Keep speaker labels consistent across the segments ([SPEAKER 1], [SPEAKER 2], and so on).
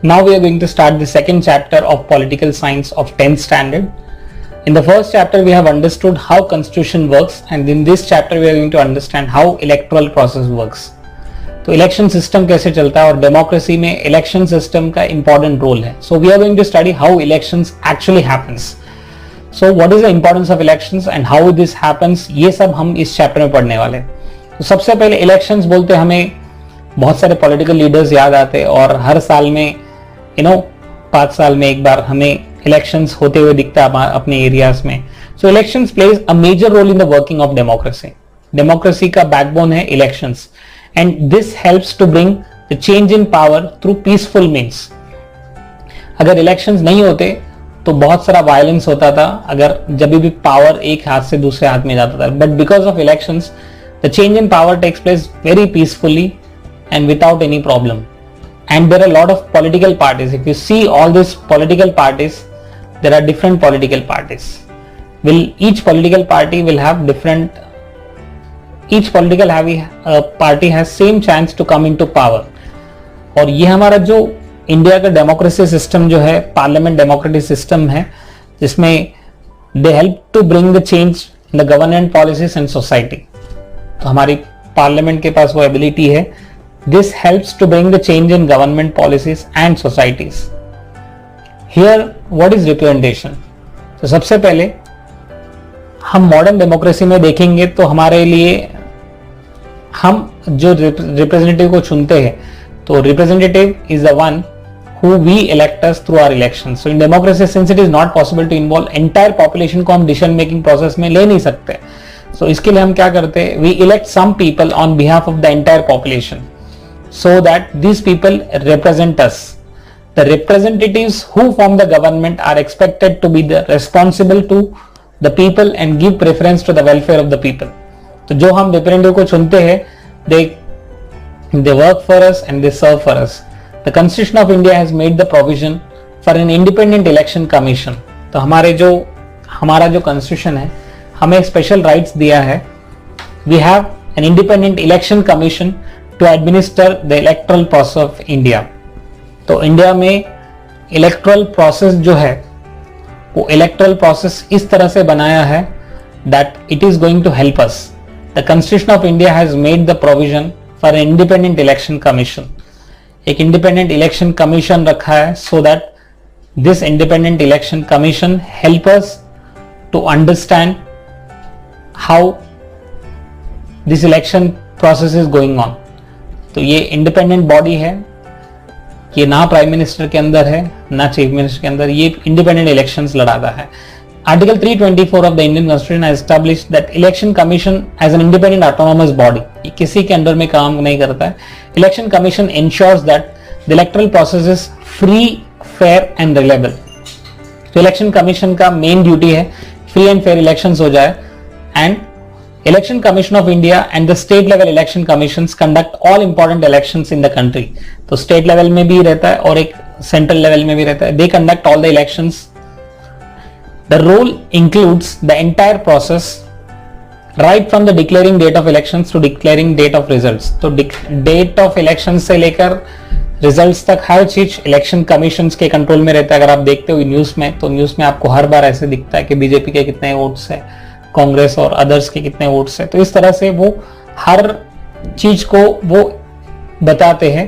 [SPEAKER 1] Now we are going to start the second chapter of political science of 10th standard. In the first chapter we have understood how constitution works, and in this chapter we are going to understand how electoral process works. तो election system कैसे चलता है और democracy में election system का important role है. So we are going to study how elections actually happens. So what is the importance of elections and how this happens, ये सब हम इस चैप्टर में पढ़ने वाले हैं. तो सबसे पहले इलेक्शंस बोलते हमें बहुत सारे पॉलिटिकल लीडर्स याद आते हैं और हर साल में 5 साल में एक बार हमें इलेक्शंस होते हुए दिखता है अपने एरियाज में. So elections plays a major role in the working of democracy. Democracy का बैकबोन है elections, and this helps to bring the change in power through peaceful means. अगर इलेक्शंस नहीं होते तो बहुत सारा वायलेंस होता था, अगर जब भी पावर एक हाथ से दूसरे हाथ में जाता था. But because of elections the change in power takes place very peacefully and without any problem. And there are a lot of political parties. If you see all these political parties, there are different political parties. Each political party will have different, each political party has same chance to come into power. और ये हमारा जो India का democracy system जो है, parliament democratic system है, जिसमें they help to bring the change in the government policies and society. तो हमारी पार्लियामेंट के पास वो एबिलिटी है. This helps to bring the change in government policies and societies. Here, what is representation? तो सबसे पहले हम मॉडर्न डेमोक्रेसी में देखेंगे तो हमारे लिए हम जो रिप्रेजेंटेटिव को चुनते हैं, तो representative is the one who we elect us through our elections. So in democracy, since it is not possible to involve entire population को हम decision making process में ले नहीं सकते, so इसके लिए हम क्या करते हैं, we elect some people on behalf of the entire population, so that these people represent us. The representatives who form the government are expected to be responsible to the people and give preference to the welfare of the people. तो जो हम representative को चुनते हैं, they work for us and they serve for us. The Constitution of India has made the provision for an independent election commission. तो हमारा जो Constitution है, हमें special rights दिया है. We have an independent election commission to administer the electoral process of India. तो India में erectile process जो है, वो इलेक्ट्रल प्रोसेस इस तरह से बनाया है that it is going to help us. The Constitution of India has made the provision for an independent election commission. एक independent election commission रखा है so that this independent election commission help us to understand how this election process is going on. तो ये independent body है, ये ना prime minister के अंदर है ना चीफ मिनिस्टर के अंदर, ये इंडिपेंडेंट इलेक्शंस लड़ाता है. Article 324 of the Indian constitution has established that election commission as an independent autonomous body. ये किसी के अंडर में काम नहीं करता है. Election commission ensures that the electoral process is free, fair and reliable. तो इलेक्शन कमीशन का मेन ड्यूटी है फ्री एंड फेयर इलेक्शंस हो जाए. And Election Commission of India and the state level election commissions conduct all important elections in the country. तो state level में भी रहता है और एक central level में भी रहता है. They conduct all the elections. The role includes the entire process right from the declaring date of elections to declaring date of results. तो date of elections से लेकर results तक हर चीज election commissions के कंट्रोल में रहता है. अगर आप देखते हो न्यूज में, तो न्यूज में आपको हर बार ऐसे दिखता है कि बीजेपी के कितने वोट्स है, कांग्रेस और अदर्स के कितने वोट्स है. तो इस तरह से वो हर चीज को वो बताते हैं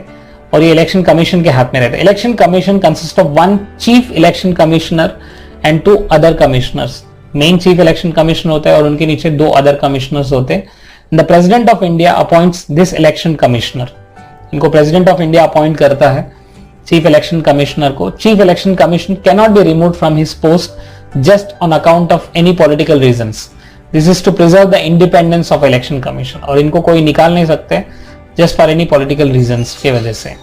[SPEAKER 1] और ये इलेक्शन कमीशन के हाथ में रहता है. Election commission consist of one chief election commissioner and 2 other commissioners. Main chief election commissioner होता है और उनके नीचे 2 अदर कमिश्नर्स होते हैं. The president of India appoints this election commissioner. इनको प्रेसिडेंट ऑफ इंडिया अपॉइंट करता है चीफ इलेक्शन कमिश्नर को. Chief election commissioner can not be removed from his post just on account of any political reasons. This is to preserve the independence of election commission. और इनको कोई निकाल नहीं सकते just for any political reasons की वजह से,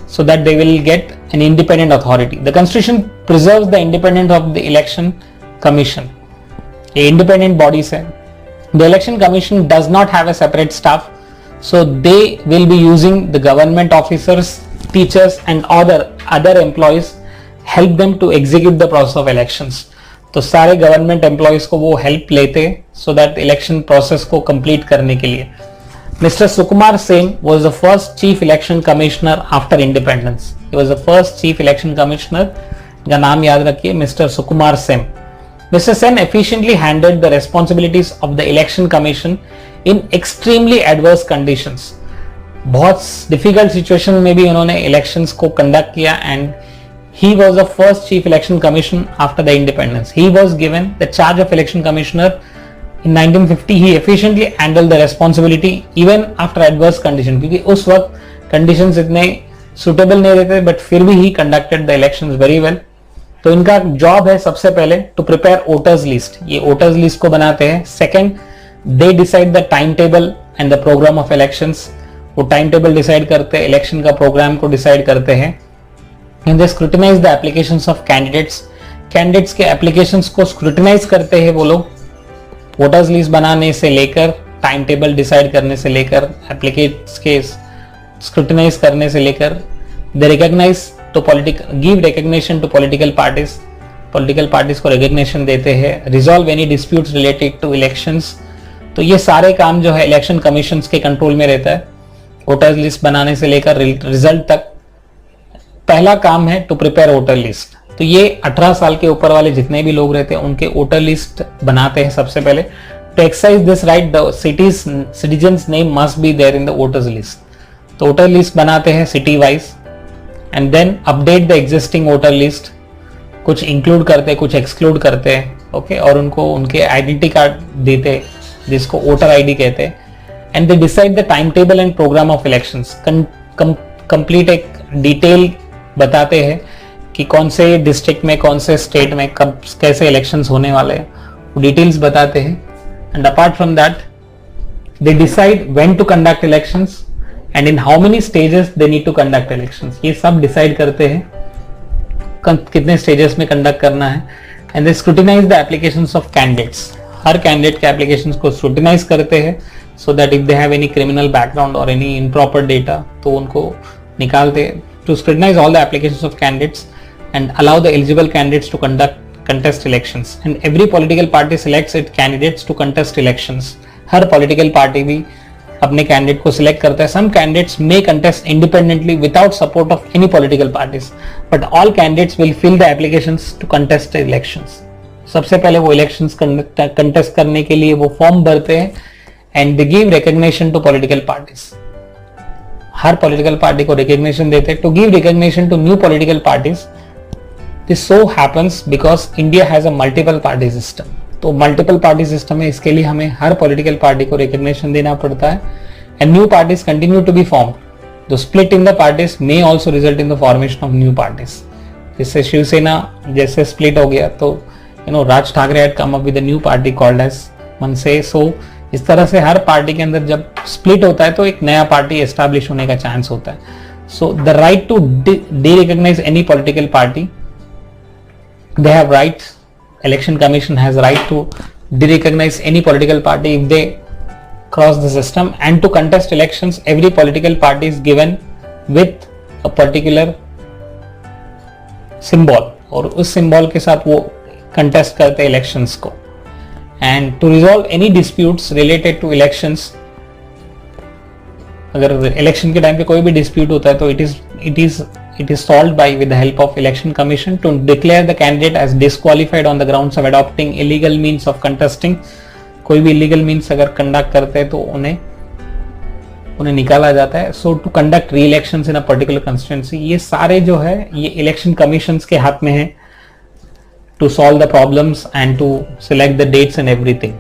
[SPEAKER 1] so that they will get an independent authority. The Constitution preserves the independence of the election commission. A independent bodies है. The election commission does not have a separate staff, so they will be using the government officers, teachers and other employees help them to execute the process of elections. तो सारे government employees को वो help लेते so that election process को complete करने के लिए. Mr. Sukumar Sen was the first chief election commissioner after independence. He was the first chief election commissioner. का नाम याद रखिए, Mr. Sukumar Sen. Mr. Sen efficiently handled the responsibilities of the election commission in extremely adverse conditions. बहुत difficult situation में भी उन्होंने elections को conduct किया and he was the first chief election commissioner after the independence. He was given the charge of election commissioner in 1950. He efficiently handled the responsibility even after adverse condition, क्योंकि उस वक्त conditions इतने suitable नहीं रहते, but फिर भी he conducted the elections very well. तो इनका जॉब है सबसे पहले to prepare voters list. ये voters list को बनाते हैं. Second, they decide the timetable and the program of elections. वो टाइम टेबल डिसाइड करते हैं, इलेक्शन का प्रोग्राम को डिसाइड करते हैं. And they scrutinise the applications of candidates के एप्लीकेशंस को स्क्रूटिनाइज करते हैं वो लोग, वोटर्स लिस्ट बनाने से लेकर टाइम टेबल डिसाइड करने से लेकर एप्लीकेट्स के स्क्रूटिनाइज करने से लेकर. They recognize to give recognition to political parties को रिकॉग्निशन देते हैं. Resolve any disputes related to elections. तो ये सारे काम जो है इलेक्शन कमीशन के कंट्रोल में रहता है. वोटर लिस्ट बनाने से लेकर रिजल्ट तक पहला काम है टू प्रिपेयर वोटर लिस्ट. तो ये 18 साल के ऊपर वाले जितने भी लोग रहते हैं उनके वोटर लिस्ट बनाते हैं सबसे पहले. To exercise this right the citizens name must be there in the voters list. तो वोटर लिस्ट बनाते हैं city wise and then update the existing voter list. कुछ इंक्लूड करते हैं, कुछ एक्सक्लूड करते हैं, ओके, और उनको उनके आइडेंटिटी कार्ड देते हैं जिसको वोटर आईडी कहते हैं. And they decide the time table and programme of elections. Complete एक डिटेल बताते हैं कि कौन से डिस्ट्रिक्ट में, कौन से स्टेट में कब कैसे इलेक्शंस होने वाले हैं, वो डिटेल्स बताते हैं. And apart from that they decide when to conduct elections and in how many stages they need to conduct elections. ये सब डिसाइड करते हैं कितने स्टेजेस में कंडक्ट करना है. And they scrutinise the applications of candidates. Her candidate के applications को स्क्रूटिनाइज करते हैं so that if they have any criminal background or any improper data तो उनको निकालते. to scrutinize all the applications of candidates and allow the eligible candidates to contest elections. And every political party selects its candidates to contest elections. Her political party भी अपने candidate को select करता है. Some candidates may contest independently without support of any political parties, but all candidates will fill the applications to contest the elections. सबसे पहले वो elections contest करने के लिए वो form भरते हैं and they give recognition to political parties. Her political party को recognition देते हैं. To give recognition to new political parties, this so happens because India has a multiple party system. तो multiple party system है, इसके लिए हमें हर political party को recognition देना पड़ता है. And new parties continue to be formed. The split in the parties may also result in the formation of new parties. जैसे शिवसेना जैसे split हो गया तो Raj Thackeray had come up with a new party called as MNS. So इस तरह से हर party के अंदर जब स्प्लिट होता है तो एक नया पार्टी एस्टैब्लिश होने का चांस होता है. So the right to derecognize any political party, they have right, election commission has right to derecognize any political party if they cross the system. And to contest elections every political party is given with a particular symbol और उस symbol के साथ वो contest करते हैं elections को. And to resolve any disputes related to elections, अगर election के टाइम पे कोई भी डिस्प्यूट होता है तो it is solved by with the help of election commission to declare the candidate as disqualified on the grounds of adopting illegal means of contesting. कोई भी illegal means अगर कंडक्ट करते हैं तो उन्हें निकाला जाता है. So to conduct re-elections in a particular constituency, ये सारे जो है ये इलेक्शन कमीशंस के हाथ में है to solve the problems and to select the dates and everything.